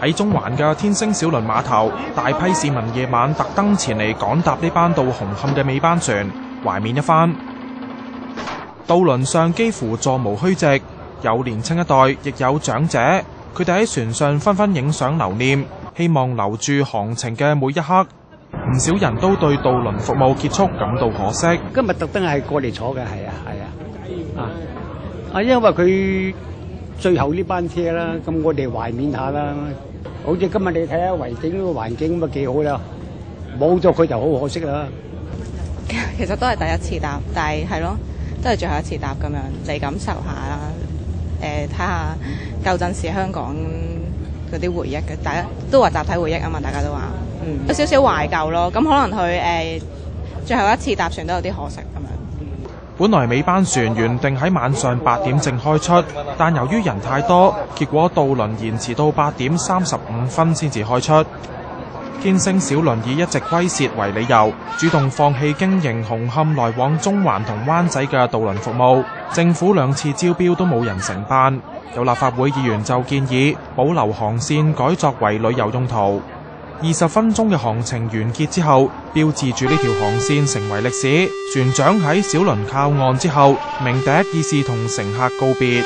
喺中環嘅天星小輪碼頭，大批市民夜晚特登前嚟趕搭呢班到紅磡嘅尾班船，懷緬一番。渡輪上幾乎座無虛席，有年輕一代，亦有長者，佢哋喺船上紛紛影相留念，希望留住航程嘅每一刻。唔少人都對渡輪服務結束感到可惜。今日特登係過嚟坐嘅，因為佢最後呢班車啦，咁我哋懷緬下啦。好似今日你睇下維景個環境咁啊幾好啦，冇咗佢就好可惜啦。其實都係第一次搭，但係咯，都係最後一次搭咁樣嚟感受下啦。睇下舊陣時香港嗰啲回憶嘅，大家都話集體回憶啊嘛，大家都話，有少少懷舊咯。咁可能佢最後一次搭船都有啲可惜咁樣。本來尾班船原定喺晚上8點正開出，但由於人太多，結果渡輪延遲到8點35分先至開出。天星小輪以一直虧蝕為理由，主動放棄經營紅磡來往中環同灣仔嘅渡輪服務。政府2次招標都冇人承辦，有立法會議員就建議保留航線改作為旅遊用途。20分鐘嘅航程完結之後，標誌住呢條航線成為歷史。船長喺小輪靠岸之後，鳴笛以示同乘客告別。